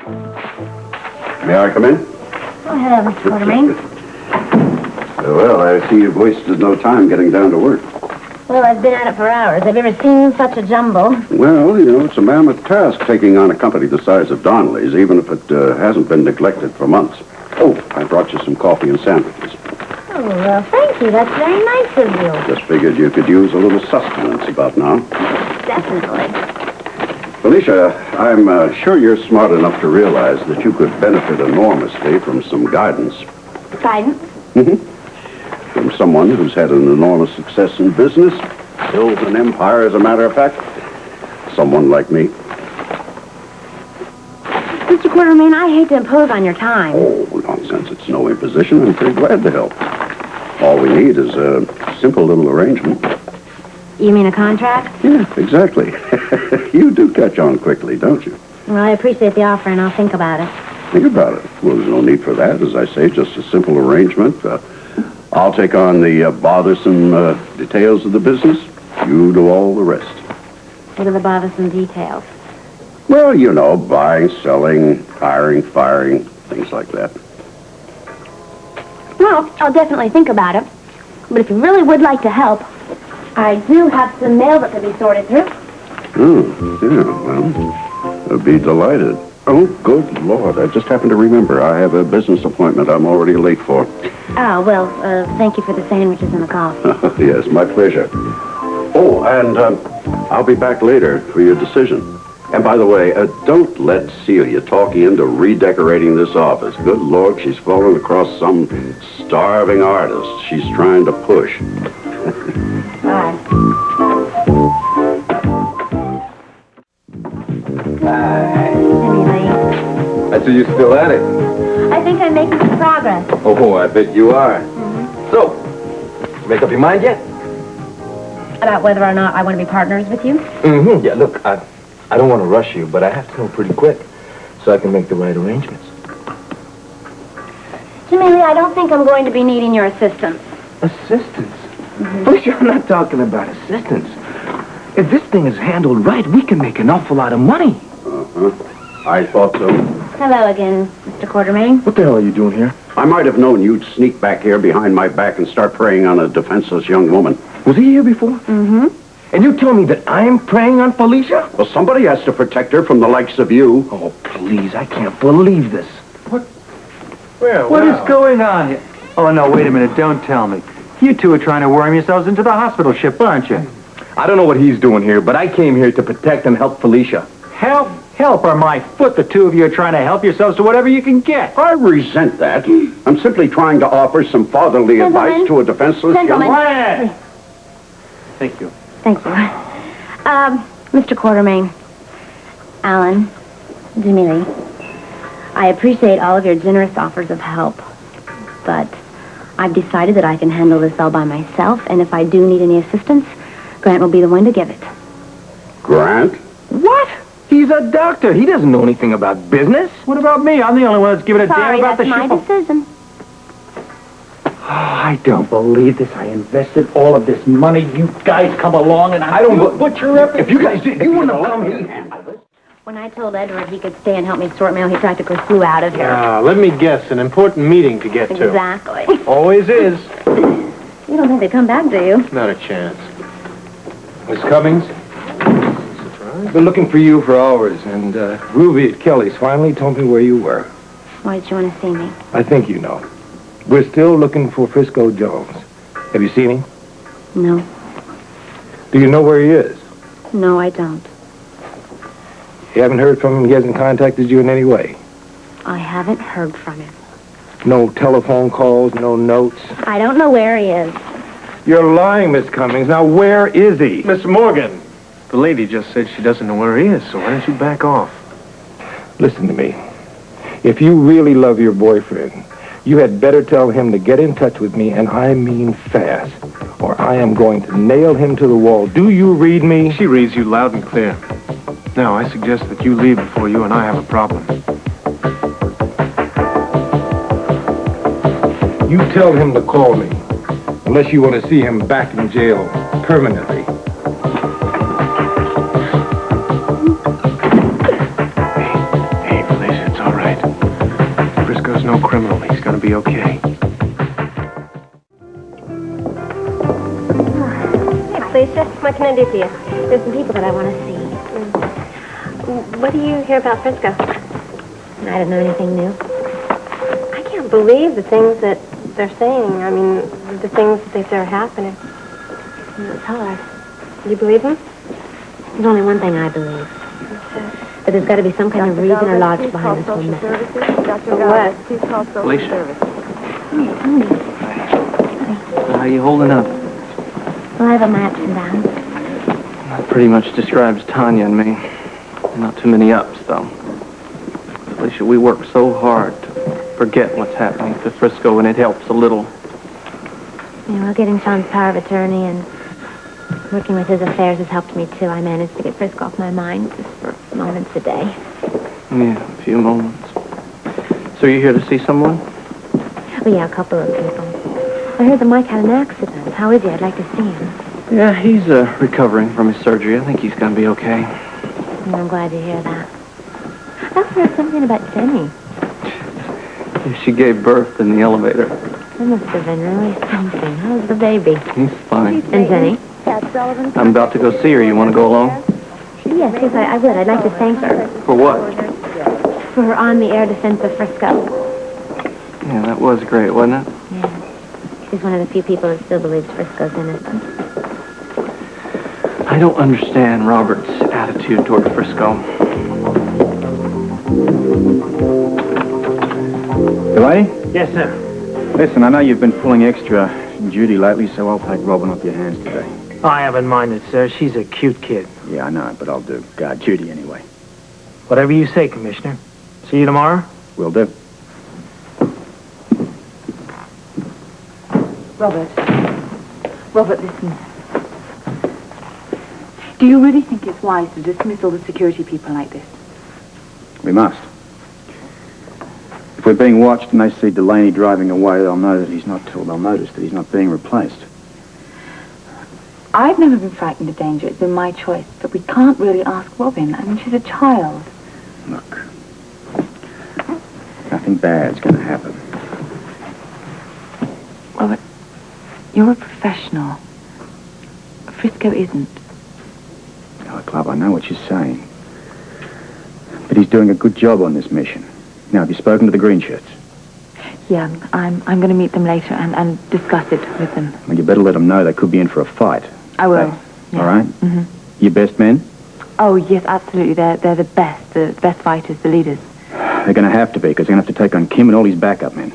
May I come in? Go ahead, Mr. Quartermaine. Well, I see you've wasted no time getting down to work. Well, I've been at it for hours. Have you ever seen such a jumble? Well, it's a mammoth task taking on a company the size of Donnelly's, even if it hasn't been neglected for months. Oh, I brought you some coffee and sandwiches. Oh, well, thank you. That's very nice of you. Just figured you could use a little sustenance about now. Definitely. Felicia, I'm sure you're smart enough to realize that you could benefit enormously from some guidance. Guidance? Mm-hmm. From someone who's had an enormous success in business, built an empire, as a matter of fact. Someone like me. Mr. Quartermaine, I hate to impose on your time. Oh, nonsense. It's no imposition. I'm pretty glad to help. All we need is a simple little arrangement. You mean a contract? Yeah, exactly. You do catch on quickly, don't you? Well, I appreciate the offer, and I'll think about it. Think about it. Well, there's no need for that. As I say, just a simple arrangement. I'll take on the bothersome details of the business. You do all the rest. What are the bothersome details? Well, buying, selling, hiring, firing, things like that. Well, I'll definitely think about it. But if you really would like to help, I do have some mail that can be sorted through. Oh, yeah, well, I'd be delighted. Oh, good Lord, I just happened to remember. I have a business appointment I'm already late for. Oh, well, thank you for the sandwiches and the coffee. Yes, my pleasure. Oh, and I'll be back later for your decision. And by the way, don't let Celia talk you into redecorating this office. Good Lord, she's fallen across some starving artist she's trying to push. Bye. I see you're still at it. I think I'm making some progress. Oh, I bet you are. Mm-hmm. So, make up your mind yet? About whether or not I want to be partners with you? Mm-hmm. Yeah, look, I don't want to rush you, but I have to know pretty quick so I can make the right arrangements. Jimmy Lee, I don't think I'm going to be needing your assistance. Assistance? Felicia, I'm not talking about assistance. If this thing is handled right, we can make an awful lot of money. Uh-huh. I thought so. Hello again, Mr. Quartermaine. What the hell are you doing here? I might have known you'd sneak back here behind my back and start preying on a defenseless young woman. Was he here before? Mm-hmm. And you tell me that I'm preying on Felicia? Well, somebody has to protect her from the likes of you. Oh, please, I can't believe this. What? What is going on here? Oh, no, wait a minute. Don't tell me. You two are trying to worm yourselves into the hospital ship, aren't you? I don't know what he's doing here, but I came here to protect and help Felicia. Help? Help or my foot. The two of you are trying to help yourselves to whatever you can get. I resent that. I'm simply trying to offer some fatherly advice to a defenseless young Quiet! Thank you. Thank you. Mr. Quartermaine, Alan, Jimmy Lee, I appreciate all of your generous offers of help, but I've decided that I can handle this all by myself, and if I do need any assistance, Grant will be the one to give it. Grant? What? He's a doctor. He doesn't know anything about business. What about me? I'm the only one that's giving a damn about the ship. Sorry, that's my decision. Oh, I don't believe this. I invested all of this money. You guys come along and I don't butcher up. If you guys did, you wouldn't have come here. When I told Edward he could stay and help me sort mail, he practically flew out of here. Let me guess. An important meeting to get to. Exactly. Always is. You don't think they come back, do you? Not a chance. Miss Cummings? I've been looking for you for hours, and Ruby at Kelly's finally told me where you were. Why did you want to see me? I think you know. We're still looking for Frisco Jones. Have you seen him? No. Do you know where he is? No, I don't. You haven't heard from him? He hasn't contacted you in any way? I haven't heard from him. No telephone calls, no notes? I don't know where he is. You're lying, Miss Cummings. Now, where is he? Miss Morgan, the lady just said she doesn't know where he is, so why don't you back off? Listen to me. If you really love your boyfriend, you had better tell him to get in touch with me, and I mean fast, or I am going to nail him to the wall. Do you read me? She reads you loud and clear. Now, I suggest that you leave before you and I have a problem. You tell him to call me, unless you want to see him back in jail permanently. Hey, Felicia, it's no criminal. He's gonna be okay. Hey, Felicia, what can I do for you? There's some people that I want to see. What do you hear about Frisco? I don't know anything new. I can't believe the things that they're saying. I mean, the things that they say are happening. It's hard. Do you believe them? There's only one thing I believe. But there's got to be some kind of reason or logic behind this whole mess. What? Felicia. Tony. How are you holding up? Well, I have a map down. That pretty much describes Tanya and me. Not too many ups, though. Felicia, we work so hard to forget what's happening to Frisco, and it helps a little. Yeah, well, getting Sean's power of attorney and working with his affairs has helped me, too. I managed to get Frisco off my mind just for moments a day. Yeah, a few moments. So you're here to see someone? Oh, yeah, a couple of people. I heard that Mike had an accident. How is he? I'd like to see him. Yeah, he's recovering from his surgery. I think he's going to be okay. Well, I'm glad to hear that. I also heard something about Ginny. She gave birth in the elevator. That must have been really something. How's the baby? He's fine. And Ginny? I'm about to go see her. You want to go along? Yes, I would. I'd like to thank her. For what? For her on-the-air defense of Frisco. Yeah, that was great, wasn't it? Yeah. She's one of the few people that still believes Frisco's innocent. I don't understand Robert's attitude toward Frisco. Delaney? Yes, sir. Listen, I know you've been pulling extra duty lately, so I'll take Robin off your hands today. I haven't minded, sir. She's a cute kid. Yeah, I know, but I'll do guard duty anyway. Whatever you say, Commissioner. See you tomorrow? Will do. Robert, listen. Do you really think it's wise to dismiss all the security people like this? We must. If we're being watched and they see Delaney driving away, they'll notice that he's not being replaced. I've never been frightened of danger. It's been my choice. But we can't really ask Robin. I mean, she's a child. Look, nothing bad's going to happen. Robert, you're a professional. Frisco isn't. Now, Club, I know what you're saying. But he's doing a good job on this mission. Now, have you spoken to the Greenshirts? Yeah, I'm going to meet them later and discuss it with them. Well, you better let them know they could be in for a fight. I will. Yeah. All right? Mm-hmm. Your best men? Oh, yes, absolutely. They're the best fighters, the leaders. They're going to have to be, because they're going to have to take on Kim and all his backup men.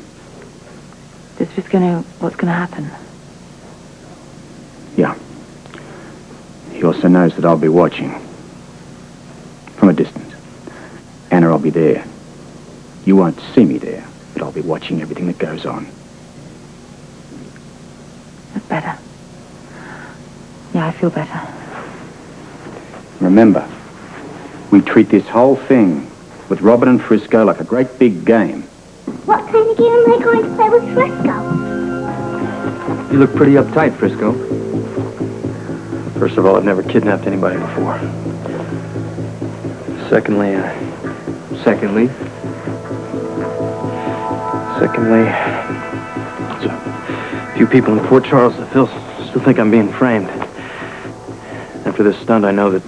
Does Frisco know what's going to happen? Yeah. He also knows that I'll be watching. From a distance. Anna, I'll be there. You won't see me there, but I'll be watching everything that goes on. That's better. Yeah, I feel better. Remember, we treat this whole thing with Robin and Frisco like a great big game. What kind of game am I going to play with Frisco? You look pretty uptight, Frisco. First of all, I've never kidnapped anybody before. Secondly, there's a few people in Port Charles that still think I'm being framed. After this stunt, I know that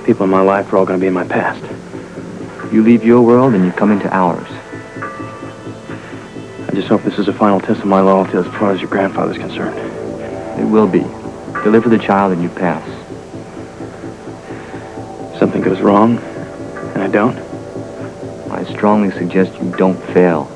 people in my life are all going to be in my past. You leave your world and you come into ours. I just hope this is a final test of my loyalty as far as your grandfather's concerned. It will be. Deliver the child and you pass. Something goes wrong, and I don't. I strongly suggest you don't fail.